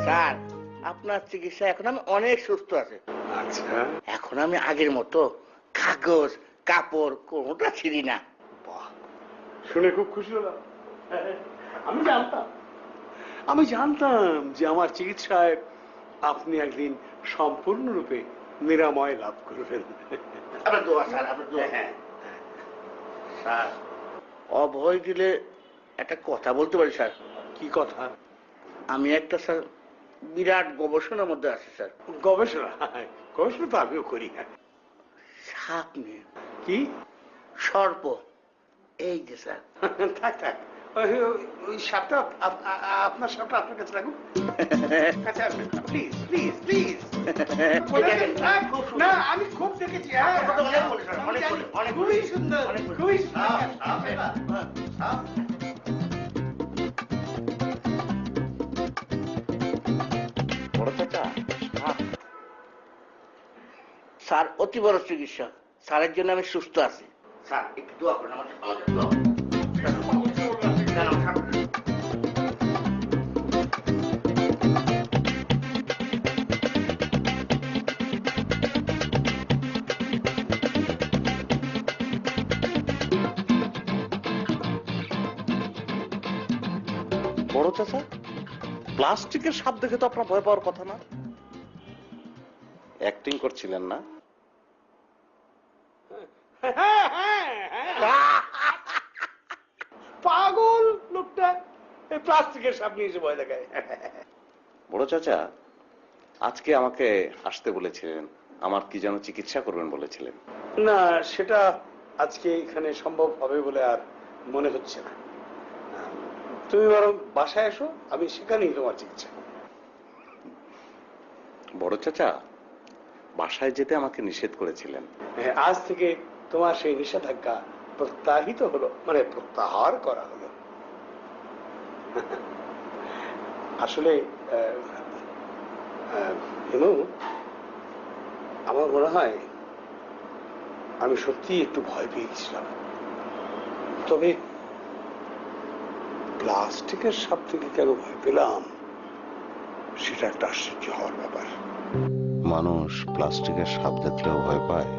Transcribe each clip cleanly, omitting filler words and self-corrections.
Sir আপনার চিকিৎসা এখন আমি অনেক সুস্থ আছি। আচ্ছা, এখন আমি আগের মতো কাগজ কাপড় কোনোটা ছিঁড়ি না। বাহ, শুনে খুব খুশি হলাম। আমি জানতাম যে আমার চিকিৎসায় আপনি একদিন সম্পূর্ণরূপে নিরাময় লাভ করবেন। আপনার দোয়া স্যার, আপনার দোয়া। হ্যাঁ, স্যার অভয় দিলে একটা কথা বলতে পারি স্যার? কি কথা? আমি একটা স্যার বিরাট গবেষণার মধ্যে আছি স্যার। গবেষণা? গবেষণা তো আমিও করি। সাপ নিয়ে। কি? সর্প। এই যে স্যার। থাক থাক, ওই সাপটা আপনার সাপটা আপনার কাছে রাখুন। কাছে আসবেন প্লিজ প্লিজ প্লিজ। না, আমি খুব দেখেছি। খুবই সুন্দর, খুবই বড় চাচা স্যার অতি বড় চিকিৎসা। স্যারের জন্য আমি সুস্থ আছি। স্যার একটু দোয়া করুন আমাদের দোয়া করুন। বড় চাচা, প্লাস্টিকের সাপ দেখে তো আপনার ভয় পাওয়ার কথা না। অ্যাক্টিং করছিলেন না? পাগল লোকটা, প্লাস্টিকের সাপ নিয়ে এসে ভয় দেখায়। বড় চাচা, আজকে আমাকে আসতে বলেছিলেন, আমার কি যেন চিকিৎসা করবেন বলেছিলেন। না, সেটা আজকে এখানে সম্ভব হবে বলে আর মনে হচ্ছে না। তুমি বরং বাসায় এসো, আমি সেখানেই তোমার চিকিৎসা করব। বড় চাচা, বাসায় যেতে আমাকে নিষেধ করেছিলেন। আজ থেকে তোমার সেই নিষেধাজ্ঞা প্রত্যাহিত হলো, মানে প্রত্যাহার করা হলো। আসলে হেমু, আমার মনে হয় আমি সত্যি একটু ভয় পেয়ে গেছিলাম। তবে প্লাস্টিকের সাপ থেকে কেন ভয় পেলাম সেটা একটা আশ্চর্য হওয়ার ব্যাপার। মানুষ প্লাস্টিকের সাপ দেখলেও ভয় পায়,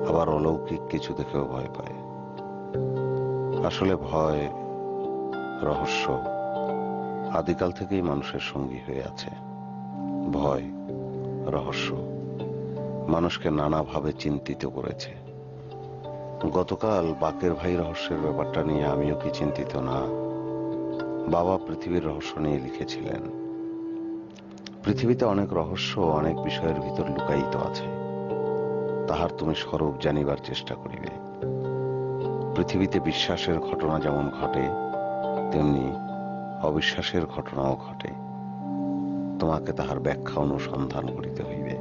আবার অলৌকিক কিছু দেখেও ভয় পায়। আসলে ভয়, রহস্য আদিকাল থেকেই মানুষের সঙ্গী হয়ে আছে। ভয়, রহস্য মানুষকে নানাভাবে চিন্তিত করেছে। গতকাল বাকের ভাই রহস্যের ব্যাপারটা নিয়ে আমিও কি চিন্তিত না? বাবা পৃথিবীর রহস্য নিয়ে লিখেছিলেন, পৃথিবীতে অনেক রহস্য অনেক বিষয়ের ভিতর লুকায়িত আছে, তাহার তুমি স্বরূপ জানিবার চেষ্টা করিবে। পৃথিবীতে বিশ্বাসের ঘটনা যেমন ঘটে, তেমনি অবিশ্বাসের ঘটনাও ঘটে। তোমাকে তাহার ব্যাখ্যা অনুসন্ধান করিতে হইবে।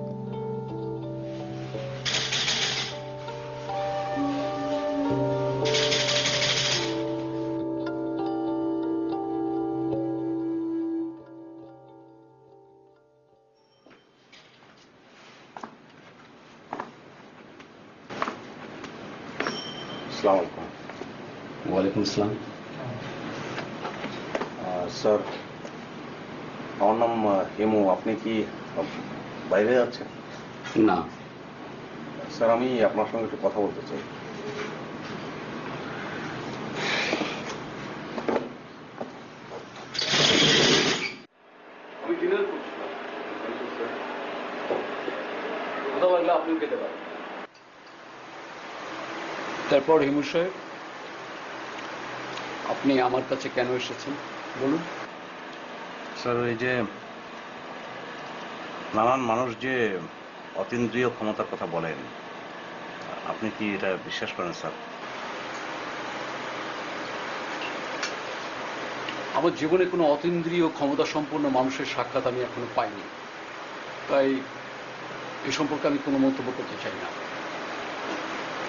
আসসালামু আলাইকুম। ওয়ালাইকুম আসসালাম। স্যার, আমার নাম হেমু। আপনি কি বাইরে আছেন? না, স্যার, আমি আপনার সঙ্গে একটু কথা বলতে চাই। আমি ডিনার করছিলাম। কথা লাগলে আপনি খেতে পারেন। তারপর হিমু সাহেব, আপনি আমার কাছে কেন এসেছেন বলুন। স্যার, এই যে নানান মানুষ যে অতীন্দ্রিয় ক্ষমতার কথা বলেন, আপনি কি এটা বিশ্বাস করেন স্যার? আমার জীবনে কোনো অতীন্দ্রিয় ক্ষমতা সম্পন্ন মানুষের সাক্ষাৎ আমি এখনো পাইনি, তাই এ সম্পর্কে আমি কোনো মন্তব্য করতে চাই না।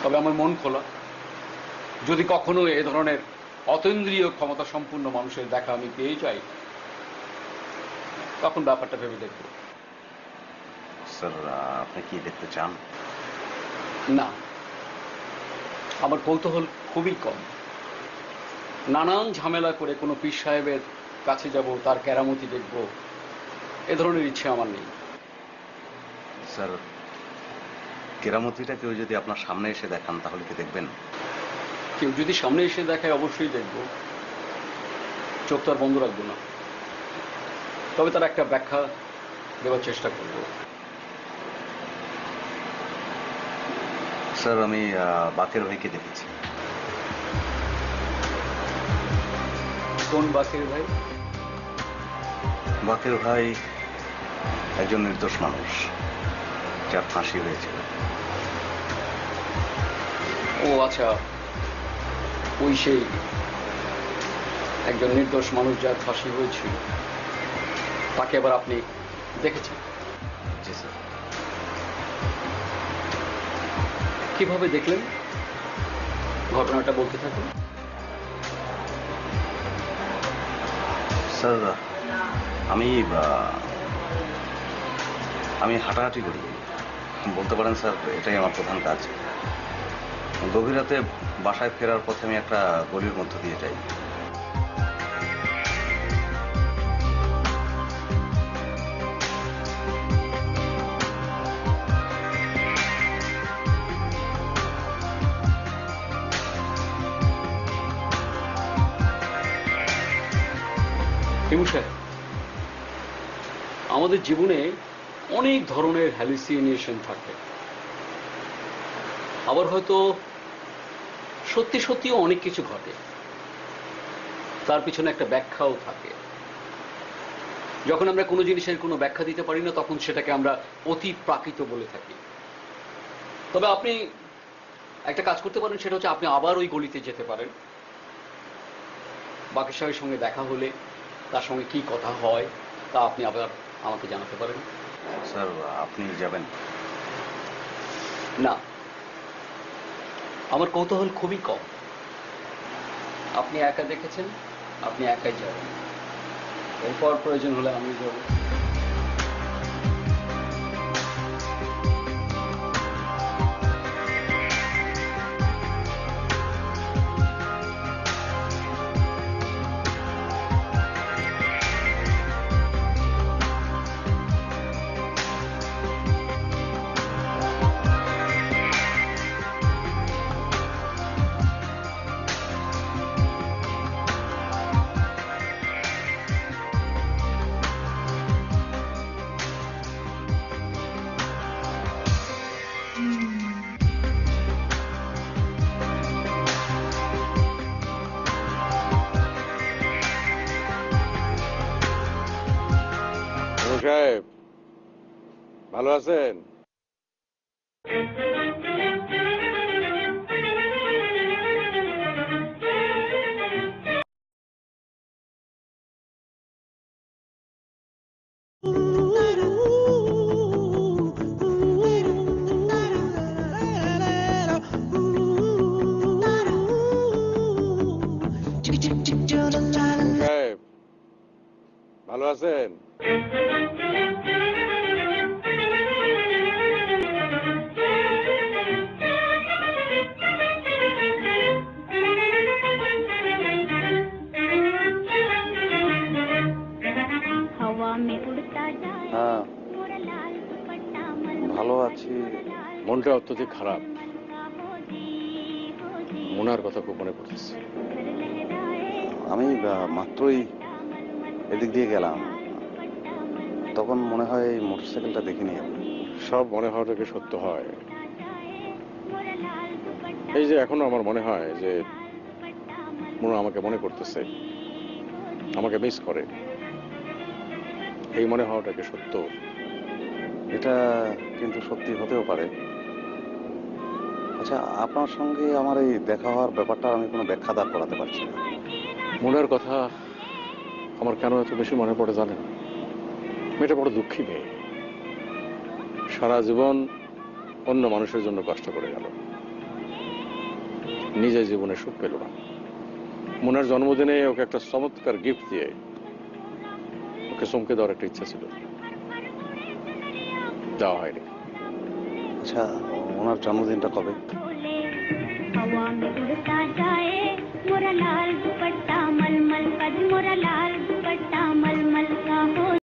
তবে আমার মন খোলা, যদি কখনো এ ধরনের অতীন্দ্রিয় ক্ষমতা সম্পন্ন মানুষের দেখা আমি পেয়ে যাই, তখন ব্যাপারটা ভেবে দেখব। স্যার, আপনি কি দেখতে চান? না, আমার কৌতূহল খুবই কম। নানান ঝামেলা করে কোনো পীর সাহেবের কাছে যাব, তার কেরামতি দেখব, এ ধরনের ইচ্ছে আমার নেই। স্যার, কেরামতিটা কেউ যদি আপনার সামনে এসে দেখান তাহলে কি দেখবেন? কেউ যদি সামনে এসে দেখায় অবশ্যই দেখব, চোখ তো আর বন্ধ রাখবো না। তবে তার একটা ব্যাখ্যা দেওয়ার চেষ্টা করব। স্যার, আমি বাকের ভাইকে দেখেছি। কোন বাকের ভাই? বাকের ভাই একজন নির্দোষ মানুষ, যার ফাঁসি হয়েছিল। ও আচ্ছা, ওই সেই একজন নির্দোষ মানুষ যার ফাঁসি হয়েছিল, তাকে আবার আপনি দেখেছেন? জি স্যার। কিভাবে দেখলেন? ঘটনাটা বলতে থাকুন। স্যার, আমি হাঁটাহাঁটি করি, বলতে পারেন স্যার, এটাই আমার প্রধান কাজ। গভীর রাতে বাসায় ফেরার পথে আমি একটা গলির মধ্য দিয়ে যাই। হিমু সাহেব, আমাদের জীবনে অনেক ধরনের হ্যালুসিনেশন থাকে, আবার হয়তো সত্যি সত্যিও অনেক কিছু ঘটে, তার পিছনে একটা ব্যাখ্যাও থাকে। যখন আমরা কোনো জিনিসের কোনো ব্যাখ্যা দিতে পারি না, তখন সেটাকে আমরা অতি প্রাকৃত বলে থাকি। তবে আপনি একটা কাজ করতে পারেন, সেটা হচ্ছে আপনি আবার ওই গলিতে যেতে পারেন। বাকের সাহেবের সঙ্গে দেখা হলে তার সঙ্গে কি কথা হয় তা আপনি আবার আমাকে জানাতে পারেন। স্যার, আপনি যাবেন? না, আমার কৌতূহল খুবই কম। আপনি একা দেখেছেন, আপনি একাই যাবেন। এরপর প্রয়োজন হলে আমি যাব। সাহেব, ভালো আছেন? সাহেব, ভালো আছেন? হ্যাঁ, ভালো আছি। মনটা অত্যধিক খারাপ। মোনার কথা খুব মনে পড়তেছে। আমি মাত্রই এদিক দিয়ে গেলাম, তখন মনে হয় এই মোটরসাইকেলটা দেখিনি আমি। সব মনে হওয়াটাকে সত্য হয়। এই যে এখনো আমার মনে হয় যে মোনা আমাকে মনে করতেছে, আমাকে মিস করে, এই মনে হওয়াটাকে সত্য। এটা কিন্তু সত্যি হতেও পারে। আচ্ছা, আপনার সঙ্গে আমার এই দেখা হওয়ার ব্যাপারটা আমি কোনো ব্যাখ্যা দাঁড় করাতে পারছি না। মোনার কথা আমার কেন এত বেশি মনে পড়ে জানেন? মেয়েটা বড় দুঃখী মেয়ে, সারা জীবন অন্য মানুষের জন্য কষ্ট করে গেল, নিজের জীবনে সুখ পেল না। মোনার জন্মদিনে ওকে একটা চমৎকার গিফট দিয়ে ওকে চমকে দেওয়ার একটা ইচ্ছা ছিল, দেওয়া হয়নি। আচ্ছা, ওনার জন্মদিনটা কবে? हवा में उड़ता जाए मोरा लाल दुपट्टा मलमल का, मोरा लाल दुपट्टा मलमल का हो।